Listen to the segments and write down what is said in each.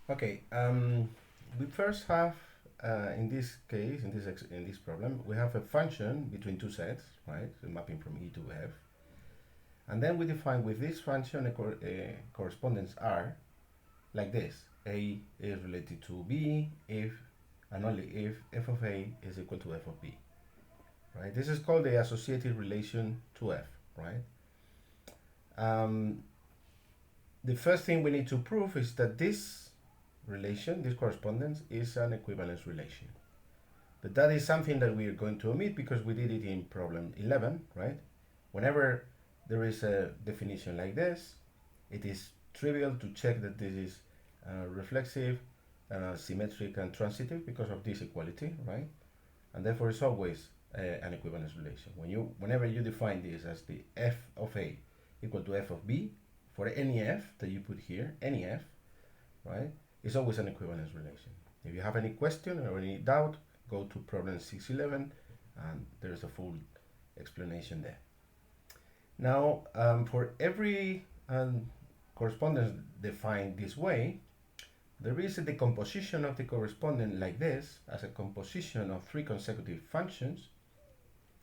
Okay, we first have, in this case, in this problem, we have a function between two sets, right? The mapping from E to F. And then we define with this function a correspondence R like this. A is related to B if and only if f of A is equal to f of B, right? This is called the associative relation to F, right? Um, the first thing we need to prove is that this relation, this correspondence, is an equivalence relation. But that is something that we are going to omit because we did it in problem 11, right? Whenever there is a definition like this, it is trivial to check that this is reflexive, symmetric, and transitive because of this equality, right? And therefore it's always an equivalence relation. Whenever you define this as the f of A equal to f of B, for any f that you put here, any f, right, it's always an equivalence relation. If you have any question or any doubt, go to problem 611 and there's a full explanation there. Now, for every correspondence defined this way, there is a decomposition of the correspondence like this as a composition of three consecutive functions,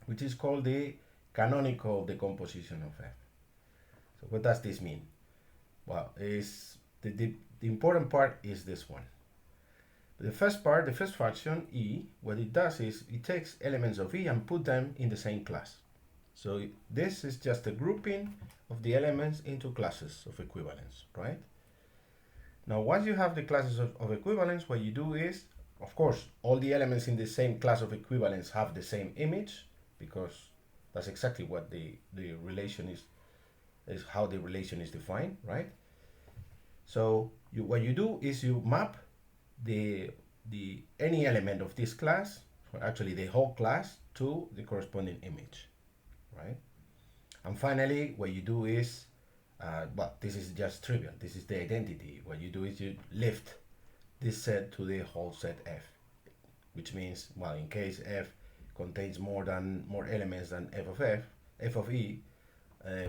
which is called the canonical decomposition of f. So what does this mean? Well, is the important part is this one. The first part, the first function, E, what it does is it takes elements of E and put them in the same class. So this is just a grouping of the elements into classes of equivalence, right? Now, once you have the classes of equivalence, what you do is, of course, all the elements in the same class of equivalence have the same image, because that's exactly what the relation is how the relation is defined, right? So what you do is you map the any element of this class, or actually the whole class, to the corresponding image, right? And finally, what you do is, well, this is just trivial. This is the identity. What you do is you lift this set to the whole set F, which means, well, in case F contains more elements than f of E,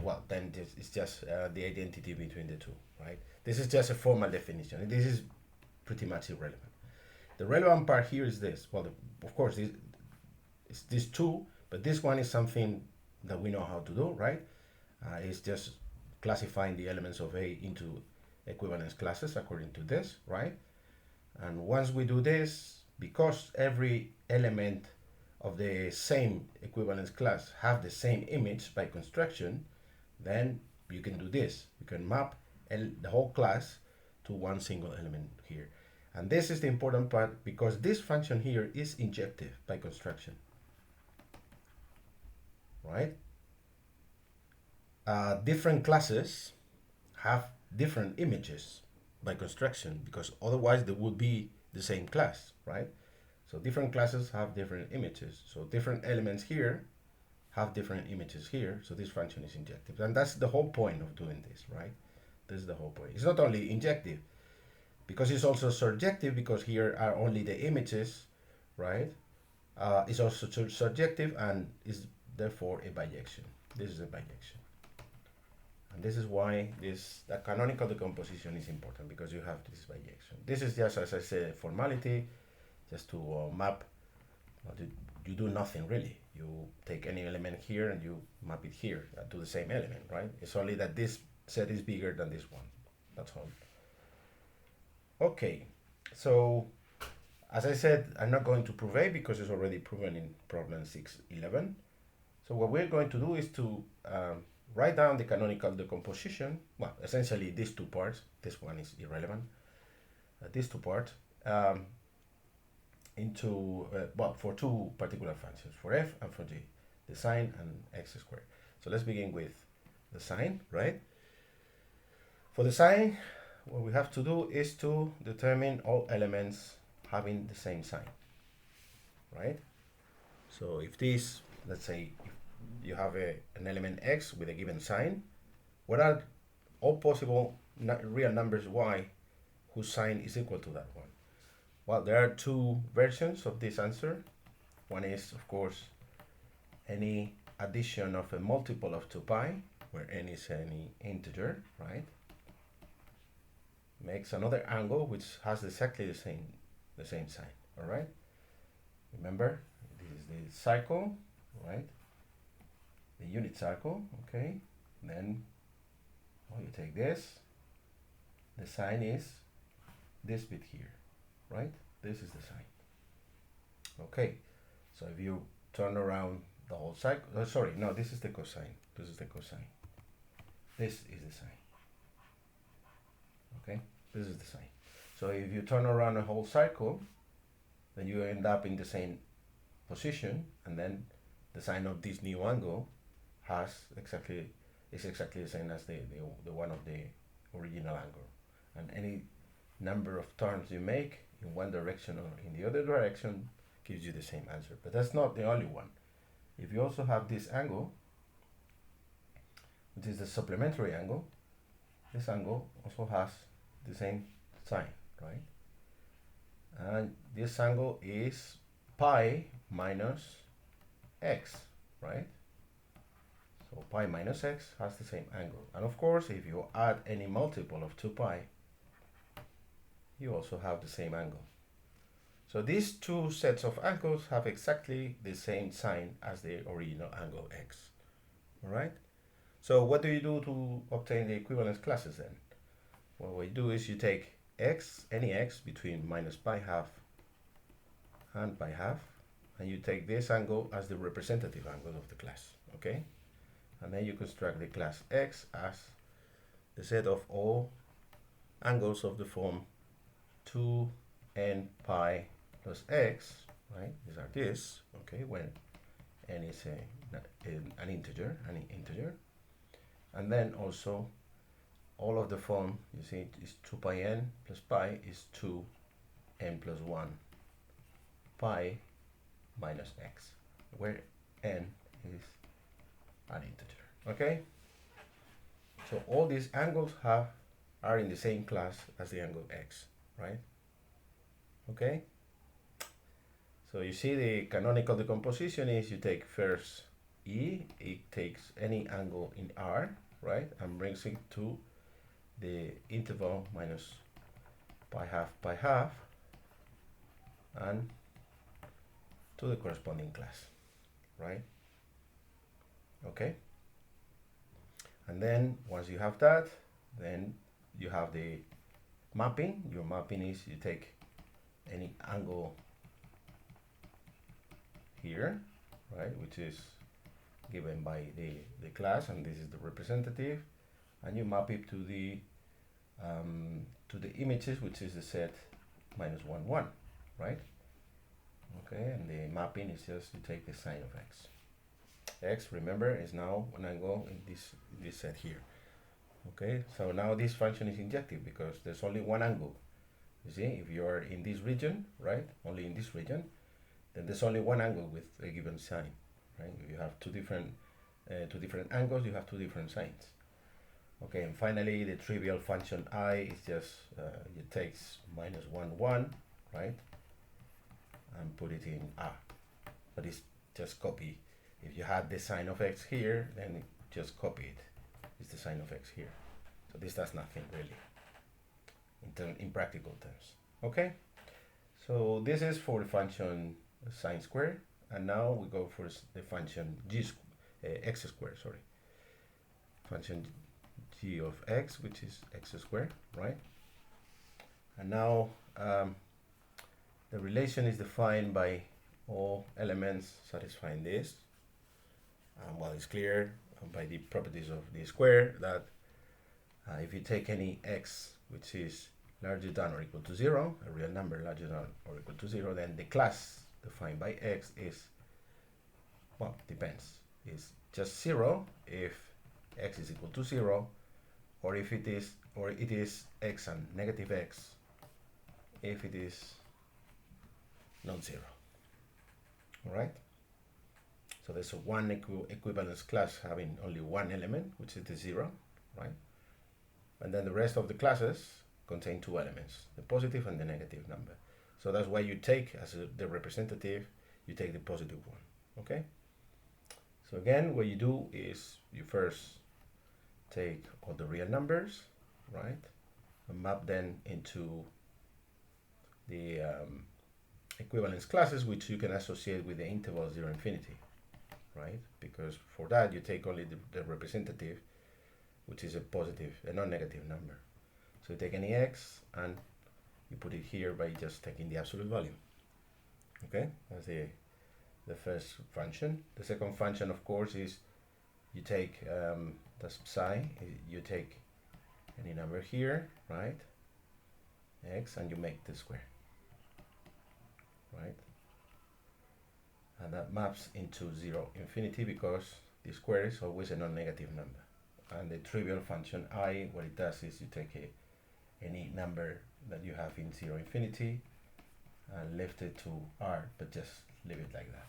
well, then it's just the identity between the two, right? This is just a formal definition. This is pretty much irrelevant. The relevant part here is this. Well, of course, it's this two, but this one is something that we know how to do, right? It's just classifying the elements of A into equivalence classes according to this, right? And once we do this, because every element of the same equivalence class have the same image by construction, then you can do this. You can map the whole class to one single element here. And this is the important part because this function here is injective by construction, right? Different classes have different images by construction because otherwise they would be the same class, right? So different classes have different images. So different elements here have different images here. So this function is injective. And that's the whole point of doing this, right? This is the whole point. It's not only injective, because it's also surjective, because here are only the images, right? It's also surjective and is therefore a bijection. This is a bijection. And this is why the canonical decomposition is important, because you have this bijection. This is just, as I said, a formality, just to map. You do nothing really. You take any element here and you map it here to the same element, right? It's only that this set is bigger than this one. That's all. Okay, so as I said, I'm not going to prove A because it's already proven in problem 611. So what we're going to do is to write down the canonical decomposition. Well, essentially these two parts. This one is irrelevant. These two parts into, well, for two particular functions, for f and for g, the sine and x squared. So let's begin with the sine, right? For the sine, what we have to do is to determine all elements having the same sign, right? So if this, let's say, if you have an element x with a given sign, what are all possible real numbers y whose sign is equal to that one? Well, there are two versions of this answer. One is, of course, any addition of a multiple of 2 pi, where n is any integer, right? makes another angle which has exactly the same sign. All right. Remember, this is the circle, right? The unit circle. Okay. Then you take this. The sign is this bit here, right? This is the sign. Okay. So if you turn around the whole cycle, sorry, no, this is the cosine. This is the cosine. This is the sine. Okay, this is the sine. So if you turn around a whole cycle, then you end up in the same position, and then the sine of this new angle is exactly the same as the one of the original angle. And any number of turns you make in one direction or in the other direction gives you the same answer. But that's not the only one. If you also have this angle, which is the supplementary angle, this angle also has the same sign, right? And this angle is pi minus x, right? So pi minus x has the same angle. And of course, if you add any multiple of 2 pi, you also have the same angle. So these two sets of angles have exactly the same sign as the original angle x, all right? So what do you do to obtain the equivalence classes then? Well, what you do is you take x, any x between minus pi half and pi half, and you take this angle as the representative angle of the class, okay? And then you construct the class x as the set of all angles of the form 2n pi plus x, right? These are this, okay, when n is an integer, and then also all of the form, you see, is 2 pi n plus pi is 2n plus 1 pi minus x, where n is an integer, okay? So all these angles are in the same class as the angle x, right? Okay? So you see the canonical decomposition is you take first E, it takes any angle in R, right, and brings it to the interval minus pi half, and to the corresponding class, right? Okay? And then once you have that, then you have the mapping. Your mapping is you take any angle here, right, which is given by the class, and this is the representative, and you map it to the images, which is the set minus 1, 1, right? Okay, and the mapping is just you take the sine of x. X, remember, is now an angle in this set here. Okay, so now this function is injective because there's only one angle. You see, if you are in this region, right, only in this region, then there's only one angle with a given sign, right? If you have two different angles, you have two different signs. Okay, and finally, the trivial function I is just it takes minus 1, 1, right, and put it in A, but it's just copy. If you had the sign of x here, then just copy it. It's the sign of x here. So this does nothing really in practical terms. Okay, so this is for the function sine squared, and now we go for the function x squared. Sorry, function g of x, which is x squared, right? And now the relation is defined by all elements satisfying this. Well, it's clear by the properties of the square that if you take any x which is larger than or equal to 0, a real number larger than or equal to 0, then the class defined by x is, well, depends. It's just 0 if x is equal to 0, or if it is x and negative x if it is non-zero. All right? So there's a one equivalence class having only one element, which is the 0, right? And then the rest of the classes contain two elements, the positive and the negative number. So that's why you take as the representative, you take the positive one, okay? So again, what you do is you first take all the real numbers, right? map then into the equivalence classes, which you can associate with the interval 0 infinity, right? Because for that you take only the representative, which is a non-negative number. So you take any x and you put it here by just taking the absolute value. Okay, that's the first function. The second function, of course, is you take the psi, you take any number here, right, x, and you make the square, right? And that maps into 0 infinity because the square is always a non-negative number. And the trivial function I, what it does is you take any number that you have in 0 infinity and lift it to r, but just leave it like that.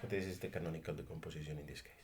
So this is the canonical decomposition in this case.